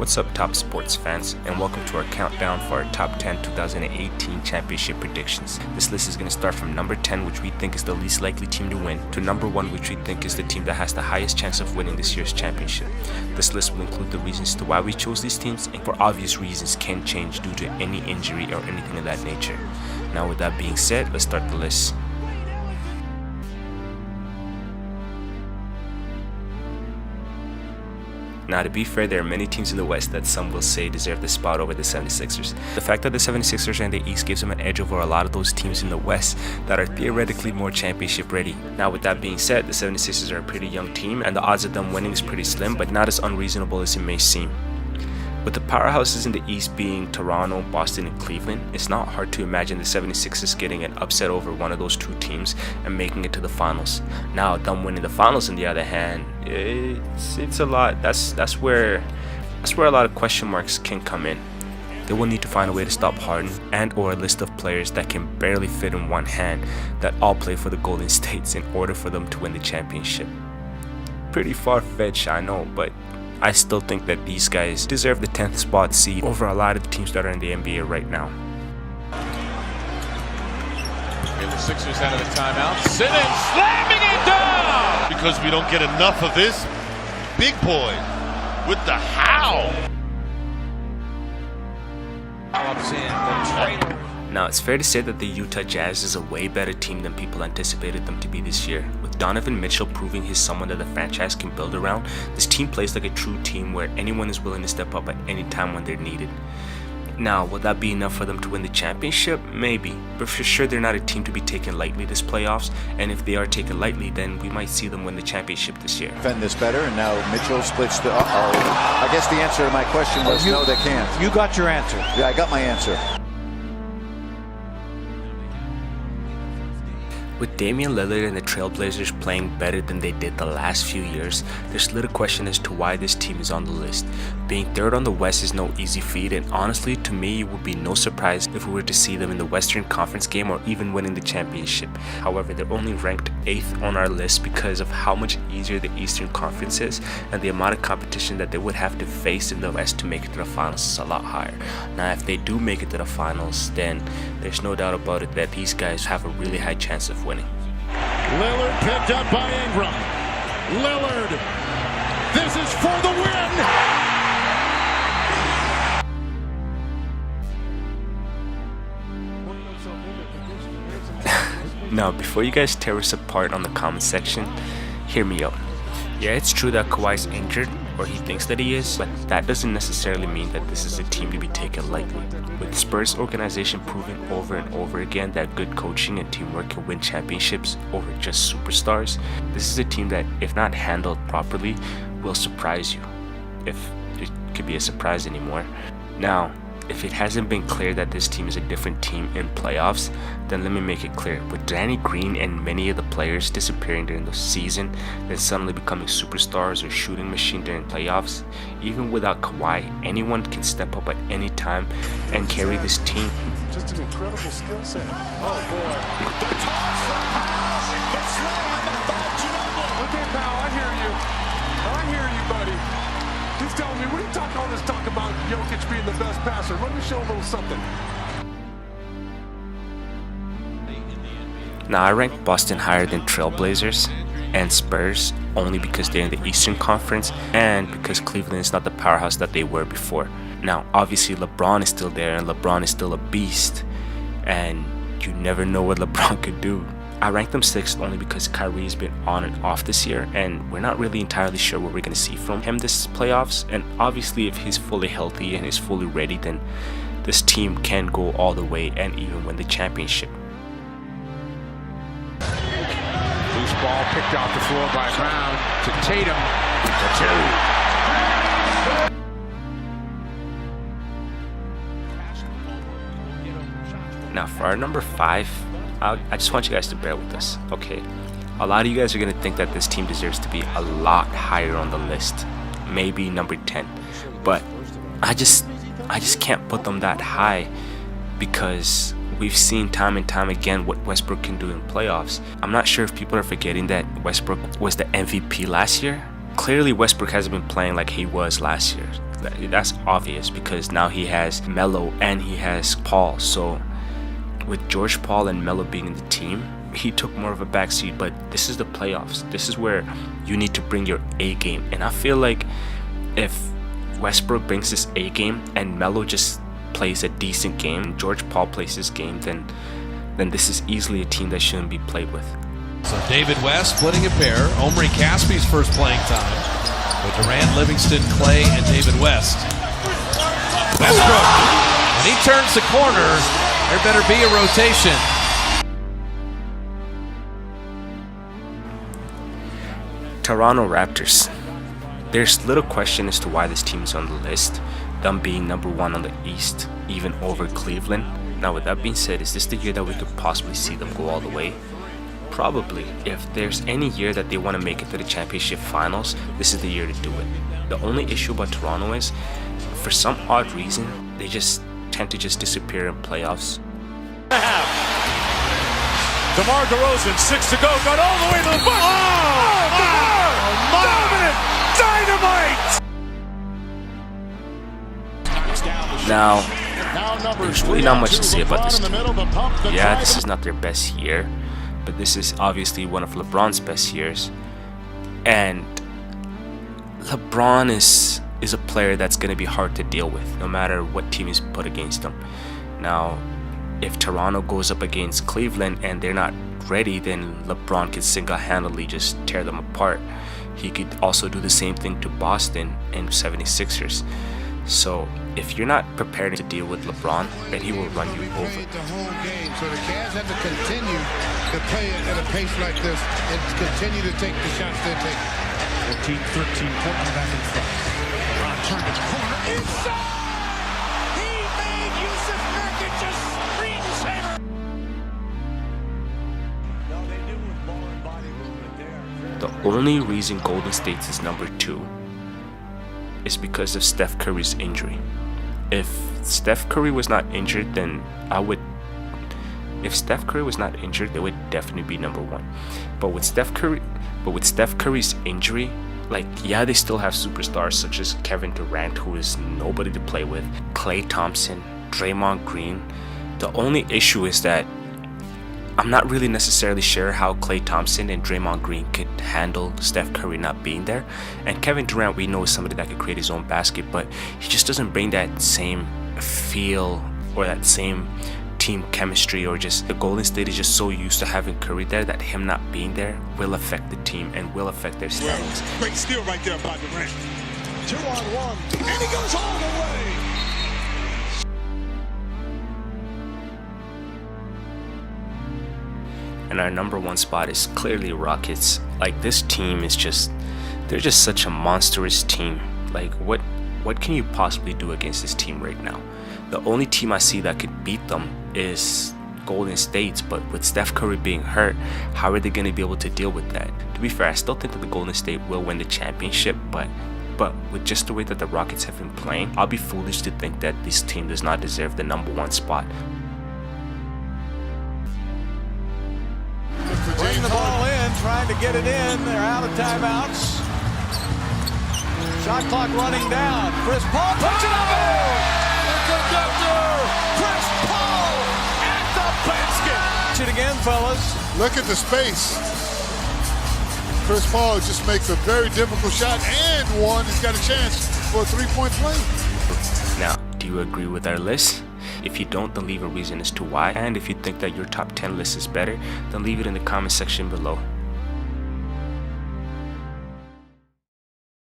What's up, top sports fans, and welcome to our countdown for our top 10 2018 championship predictions. This list is going to start from number 10, which we think is the least likely team to win, to number 1, which we think is the team that has the highest chance of winning this year's championship. This list will include the reasons to why we chose these teams, and for obvious reasons can change due to any injury or anything of that nature. Now with that being said, let's start the list. Now, to be fair, there are many teams in the West that some will say deserve the spot over the 76ers. The fact that the 76ers are in the East gives them an edge over a lot of those teams in the West that are theoretically more championship ready. Now, with that being said, the 76ers are a pretty young team and the odds of them winning is pretty slim, but not as unreasonable as it may seem. With the powerhouses in the East being Toronto, Boston, and Cleveland, it's not hard to imagine the 76ers getting an upset over one of those two teams and making it to the finals. Now, them winning the finals, on the other hand, it's a lot. That's where a lot of question marks can come in. They will need to find a way to stop Harden and/or a list of players that can barely fit in one hand that all play for the Golden States in order for them to win the championship. Pretty far-fetched, I know, but I still think that these guys deserve the 10th spot seed over a lot of the teams that are in the NBA right now. Get the Sixers out of the timeout. Simmons slamming it down! Because we don't get enough of this big boy with the howl. Now, it's fair to say that the Utah Jazz is a way better team than people anticipated them to be this year. With Donovan Mitchell proving he's someone that the franchise can build around, this team plays like a true team where anyone is willing to step up at any time when they're needed. Now, will that be enough for them to win the championship? Maybe, but for sure they're not a team to be taken lightly this playoffs, and if they are taken lightly, then we might see them win the championship this year. Defend this better, and now Mitchell splits the... I guess the answer to my question was no, they can't. You got your answer. Yeah, I got my answer. With Damian Lillard and the Trailblazers playing better than they did the last few years, there's little question as to why this team is on the list. Being third on the West is no easy feat, and honestly, to me, it would be no surprise if we were to see them in the Western Conference game or even winning the championship. However, they're only ranked 8th on our list because of how much easier the Eastern Conference is, and the amount of competition that they would have to face in the West to make it to the finals is a lot higher. Now, if they do make it to the finals, then there's no doubt about it that these guys have a really high chance of winning. Lillard picked up by Ingram. Lillard, this is for the win! Now, before you guys tear us apart on the comment section, hear me out. Yeah, it's true that Kawhi's injured, or he thinks that he is, but that doesn't necessarily mean that this is a team to be taken lightly. With the Spurs organization proving over and over again that good coaching and teamwork can win championships over just superstars, this is a team that, if not handled properly, will surprise you, if it could be a surprise anymore. Now, if it hasn't been clear that this team is a different team in playoffs, then let me make it clear. With Danny Green and many of the players disappearing during the season, then suddenly becoming superstars or shooting machine during playoffs, even without Kawhi, anyone can step up at any time and carry this team. Just an incredible skill set. Oh boy. Okay, pal, I hear you, buddy. He's telling me, what are you talking all this talk about Jokic being the best passer? Let me show a little something. Now, I rank Boston higher than Trailblazers and Spurs only because they're in the Eastern Conference and because Cleveland is not the powerhouse that they were before. Now, obviously, LeBron is still there and LeBron is still a beast, and you never know what LeBron could do. I rank them 6th only because Kyrie's been on and off this year, and we're not really entirely sure what we're going to see from him this playoffs. And obviously, if he's fully healthy and is fully ready, then this team can go all the way and even win the championship. Loose ball picked off the floor by Brown to Tatum. Now, for our number 5, I just want you guys to bear with us, okay? A lot of you guys are going to think that this team deserves to be a lot higher on the list, maybe number 10, but I just can't put them that high because we've seen time and time again what Westbrook can do in playoffs. I'm not sure if people are forgetting that Westbrook was the MVP last year. Clearly, Westbrook hasn't been playing like he was last year. That's obvious because now he has Melo and he has Paul. So with George Paul and Melo being in the team, he took more of a backseat. But this is the playoffs. This is where you need to bring your A game. And I feel like if Westbrook brings his A game and Melo just plays a decent game, George Paul plays his game, then this is easily a team that shouldn't be played with. So David West splitting a pair. Omri Casspe's first playing time with Durant, Livingston, Clay, and David West. Westbrook, when he turns the corner, there better be a rotation. Toronto Raptors. There's little question as to why this team is on the list, them being number 1 on the East, even over Cleveland. Now with that being said, is this the year that we could possibly see them go all the way? Probably. If there's any year that they want to make it to the championship finals, this is the year to do it. The only issue about Toronto is, for some odd reason, they just tend to just disappear in playoffs. DeMar DeRozan, 6 to go, got all the way to the bucket. Oh, DeMar! Dominant! Dynamite! Now, there's really not much to say about this team. Yeah, this is not their best year, but this is obviously one of LeBron's best years. And LeBron is a player that's going to be hard to deal with, no matter what team is put against him. Now, if Toronto goes up against Cleveland and they're not ready, then LeBron could single-handedly just tear them apart. He could also do the same thing to Boston and 76ers. So if you're not prepared to deal with LeBron, then he will run you over. The whole game. So the Cavs have to continue to play at a pace like this and continue to take the shots they're taking. 14-13, Portland back in front. LeBron turned his corner inside. He made Yusuf Nurkic a screensaver. No, they knew with ball and body movement there. The only reason Golden State is number 2 is because of Steph Curry's injury. If Steph Curry was not injured, then if Steph Curry was not injured, they would definitely be number 1. But with Steph Curry's injury, like, yeah, they still have superstars such as Kevin Durant, who is nobody to play with, Klay Thompson, Draymond Green. The only issue is that I'm not really necessarily sure how Klay Thompson and Draymond Green could handle Steph Curry not being there. And Kevin Durant, we know, is somebody that could create his own basket, but he just doesn't bring that same feel or that same team chemistry, or just the Golden State is just so used to having Curry there that him not being there will affect the team and will affect their standings. Great steal right there by Durant. 2-on-1, and he goes all the way. And our number 1 spot is clearly Rockets. Like, this team is they're just such a monstrous team. Like, what can you possibly do against this team right now? The only team I see that could beat them is Golden State, but with Steph Curry being hurt, how are they going to be able to deal with that? To be fair, I still think that the Golden State will win the championship, but with just the way that the Rockets have been playing, I'll be foolish to think that this team does not deserve the number 1 spot. Bring the ball in, trying to get it in. They're out of timeouts. Shot clock running down. Chris Paul puts it up. The conductor, Chris Paul at the basket. It again, fellas. Look at the space. Chris Paul just makes a very difficult shot and one. He's got a chance for a 3-point play. Now, do you agree with our list? If you don't, then leave a reason as to why. And if you think that your top 10 list is better, then leave it in the comment section below.